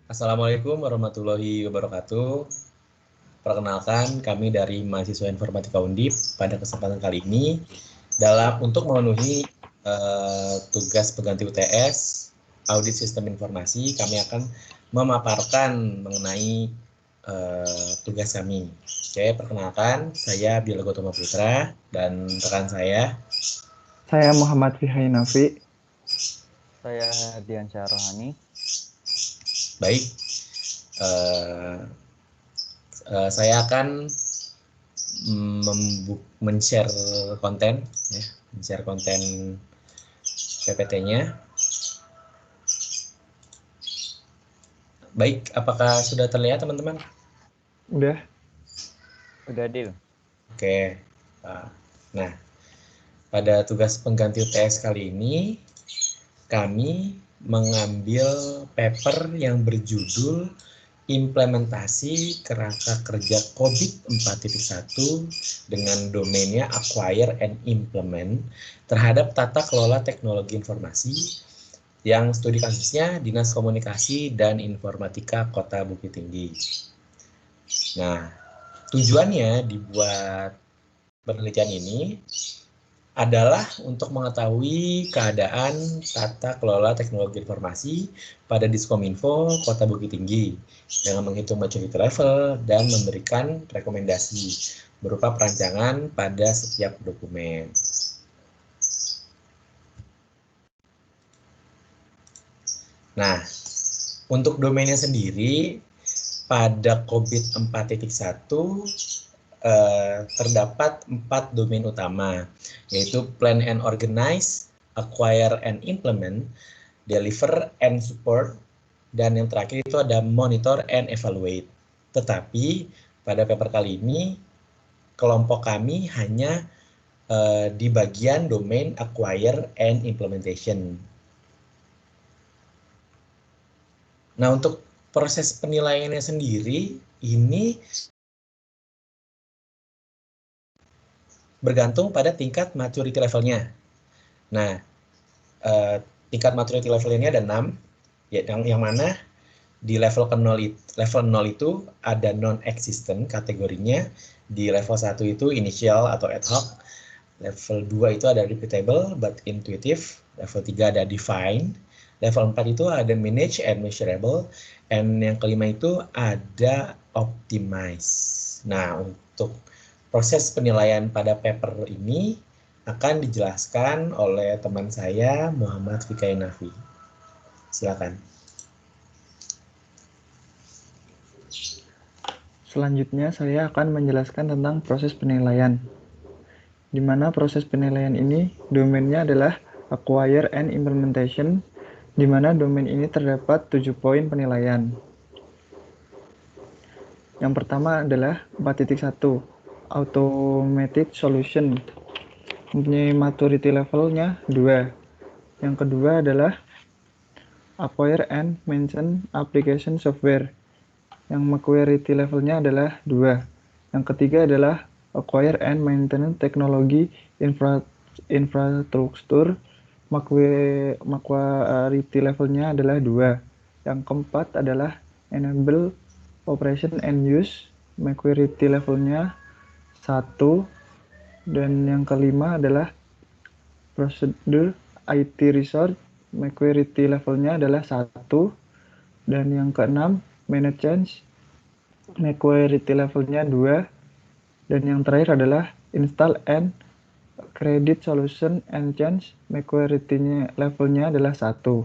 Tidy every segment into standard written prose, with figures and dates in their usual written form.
Assalamualaikum warahmatullahi wabarakatuh. Perkenalkan, kami dari mahasiswa Informatika Undip pada kesempatan kali ini untuk memenuhi tugas pengganti UTS audit sistem informasi, kami akan memaparkan mengenai tugas kami. Oke, perkenalkan, saya Bila Gotoma Putra dan rekan saya. Saya Muhammad Fihai Nafi. Saya Herdiansyah Rohani. Baik, saya akan men-share konten, ya, men-share konten PPT-nya. Baik, apakah sudah terlihat teman-teman? Udah, Deal. Oke. Nah, pada tugas pengganti UTS kali ini, kami mengambil paper yang berjudul Implementasi Kerangka Kerja COVID 4.1 dengan domainnya Acquire and Implement terhadap tata kelola teknologi informasi yang studi kasusnya Dinas Komunikasi dan Informatika Kota Bukit Tinggi. Nah, tujuannya dibuat penelitian ini adalah untuk mengetahui keadaan tata kelola teknologi informasi pada Diskominfo Kota Bukit Tinggi dengan menghitung maturity level dan memberikan rekomendasi berupa perancangan pada setiap dokumen. Nah, untuk domainnya sendiri pada COVID 4.1 terdapat 4 domain utama, yaitu Plan and Organize, Acquire and Implement, Deliver and Support, dan yang terakhir itu ada Monitor and Evaluate. Tetapi pada paper kali ini kelompok kami hanya di bagian domain Acquire and Implementation. Nah, untuk proses penilaiannya sendiri ini bergantung pada tingkat maturity levelnya. Nah, tingkat maturity level ini ada 6, ya, yang mana di level 0 itu ada non-existent kategorinya, di level 1 itu initial atau ad hoc, level 2 itu ada repeatable but intuitive, level 3 ada define, level 4 itu ada manage and measurable, dan yang kelima itu ada optimize. Nah, untuk proses penilaian pada paper ini akan dijelaskan oleh teman saya Muhammad Fihai Nafi. Silakan. Selanjutnya saya akan menjelaskan tentang proses penilaian. Di mana proses penilaian ini domainnya adalah Acquire and Implementation, di mana domain ini terdapat 7 poin penilaian. Yang pertama adalah 4.1 Automated Solution, mempunyai maturity levelnya 2. Yang kedua adalah Acquire and Maintain Application Software, yang maturity levelnya adalah 2. Yang ketiga adalah Acquire and Maintain Teknologi Infrastruktur, maturity levelnya adalah 2. Yang keempat adalah Enable Operation and Use, maturity levelnya 1. Dan yang kelima adalah Procedure IT Resource, maturity levelnya adalah 1. Dan yang keenam Manage Change, maturity levelnya 2. Dan yang terakhir adalah Install and Credit Solution and Change, maturity levelnya adalah 1.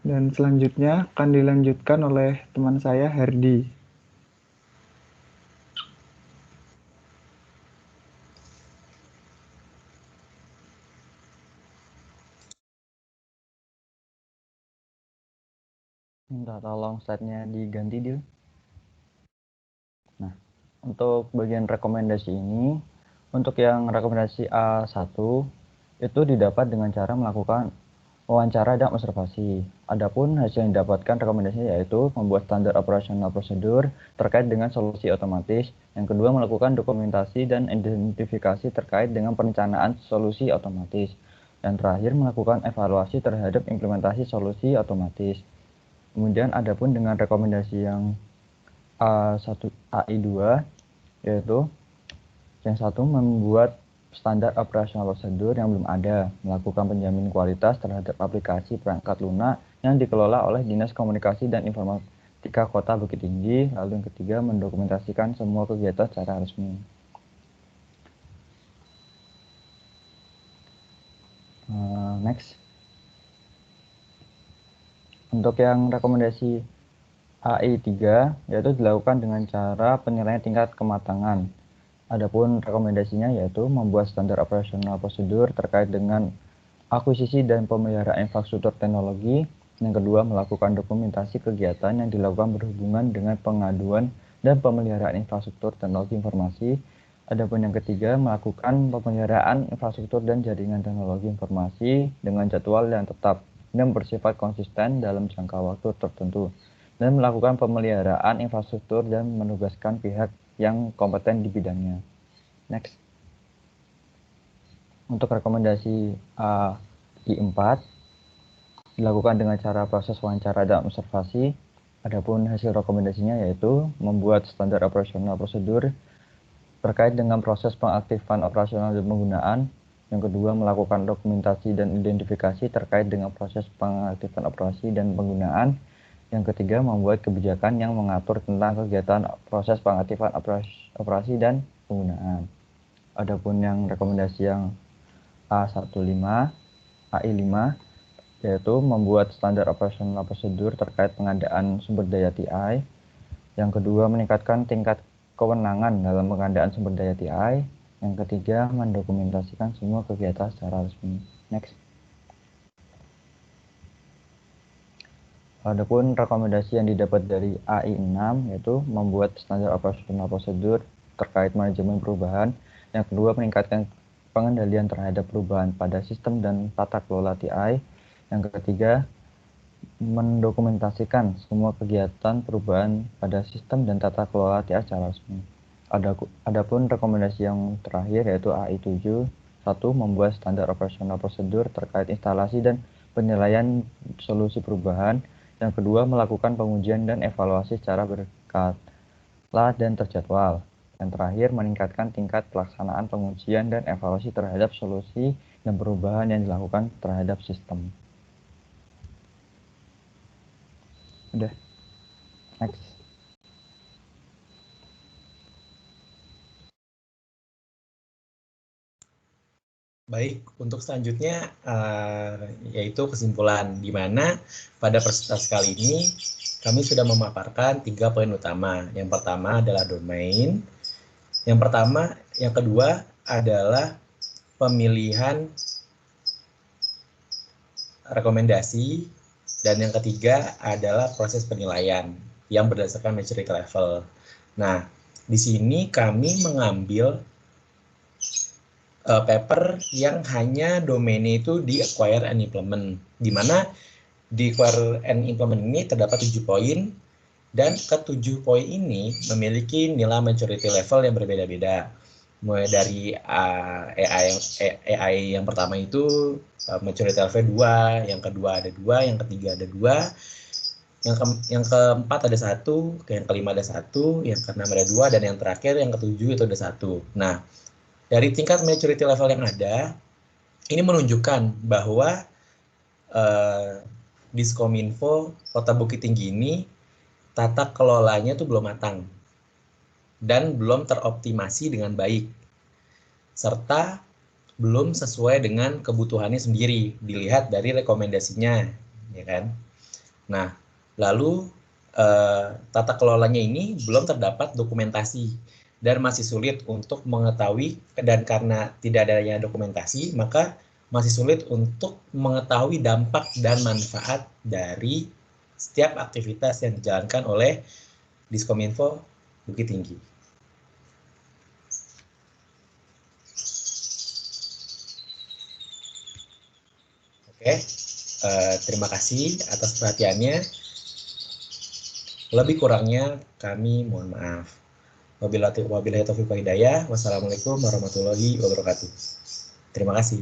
Dan selanjutnya akan dilanjutkan oleh teman saya Herdi. Minta tolong slide-nya diganti, Dil. Nah, untuk bagian rekomendasi ini, untuk yang rekomendasi A1 itu didapat dengan cara melakukan wawancara dan observasi. Adapun hasil yang didapatkan rekomendasi yaitu membuat standar operasional prosedur terkait dengan solusi otomatis. Yang kedua, melakukan dokumentasi dan identifikasi terkait dengan perencanaan solusi otomatis. Dan terakhir, melakukan evaluasi terhadap implementasi solusi otomatis. Kemudian adapun dengan rekomendasi yang A1 AI2, yaitu yang satu membuat standar operasional prosedur yang belum ada, melakukan penjamin kualitas terhadap aplikasi perangkat lunak yang dikelola oleh Dinas Komunikasi dan Informatika Kota Bukit Tinggi. Lalu yang ketiga, mendokumentasikan semua kegiatan secara resmi. Next. Untuk yang rekomendasi AI3, yaitu dilakukan dengan cara penilaian tingkat kematangan. Adapun rekomendasinya yaitu membuat standar operasional prosedur terkait dengan akuisisi dan pemeliharaan infrastruktur teknologi. Yang kedua, melakukan dokumentasi kegiatan yang dilakukan berhubungan dengan pengaduan dan pemeliharaan infrastruktur teknologi informasi. Adapun yang ketiga, melakukan pemeliharaan infrastruktur dan jaringan teknologi informasi dengan jadwal yang tetap dan bersifat konsisten dalam jangka waktu tertentu, dan melakukan pemeliharaan infrastruktur dan menugaskan pihak yang kompeten di bidangnya. Next. Untuk rekomendasi AI4 dilakukan dengan cara proses wawancara dan observasi. Adapun hasil rekomendasinya yaitu membuat standar operasional prosedur terkait dengan proses pengaktifan operasional dan penggunaan. Yang kedua, melakukan dokumentasi dan identifikasi terkait dengan proses pengaktifan operasi dan penggunaan. Yang ketiga, membuat kebijakan yang mengatur tentang kegiatan proses pengaktifan operasi dan penggunaan. Adapun yang rekomendasi yang A15, AI5, yaitu membuat standar operasional prosedur terkait pengadaan sumber daya TI. Yang kedua, meningkatkan tingkat kewenangan dalam pengadaan sumber daya TI. Yang ketiga, mendokumentasikan semua kegiatan secara resmi. Next. Adapun rekomendasi yang didapat dari AI6 yaitu membuat standar operasional prosedur terkait manajemen perubahan. Yang kedua, meningkatkan pengendalian terhadap perubahan pada sistem dan tata kelola TI. Yang ketiga, mendokumentasikan semua kegiatan perubahan pada sistem dan tata kelola TI secara resmi. Adapun rekomendasi yang terakhir yaitu AI7, satu, membuat standar operasional prosedur terkait instalasi dan penilaian solusi perubahan. Yang kedua, melakukan pengujian dan evaluasi secara berkala dan terjadwal. Yang terakhir, meningkatkan tingkat pelaksanaan pengujian dan evaluasi terhadap solusi dan perubahan yang dilakukan terhadap sistem. Udah. Next. Baik, untuk selanjutnya yaitu kesimpulan, di mana pada presentasi kali ini kami sudah memaparkan 3 poin utama. Yang pertama adalah domain, yang kedua adalah pemilihan rekomendasi, dan yang ketiga adalah proses penilaian yang berdasarkan maturity level. Nah, di sini kami mengambil paper yang hanya domainnya itu di acquire and implement, di mana di acquire and implement ini terdapat 7 poin, dan ke-7 poin ini memiliki nilai maturity level yang berbeda-beda. Mulai dari AI yang pertama itu maturity level 2, yang kedua ada 2, yang ketiga ada 2, yang keempat ada 1, yang kelima ada 1, yang keenam ada 2, dan yang terakhir yang ke-7 itu ada 1. Nah, dari tingkat maturity level yang ada, ini menunjukkan bahwa Diskominfo Kota Bukit Tinggi ini tata kelolanya itu belum matang dan belum teroptimasi dengan baik, serta belum sesuai dengan kebutuhannya sendiri, dilihat dari rekomendasinya, ya kan? Nah, lalu tata kelolanya ini belum terdapat dokumentasi dan masih sulit untuk mengetahui, dan karena tidak adanya dokumentasi, maka masih sulit untuk mengetahui dampak dan manfaat dari setiap aktivitas yang dijalankan oleh Diskominfo Bukit Tinggi. Oke, terima kasih atas perhatiannya. Lebih kurangnya kami mohon maaf. Wabillahi taufiq wal hidayah. Wassalamualaikum warahmatullahi wabarakatuh. Terima kasih.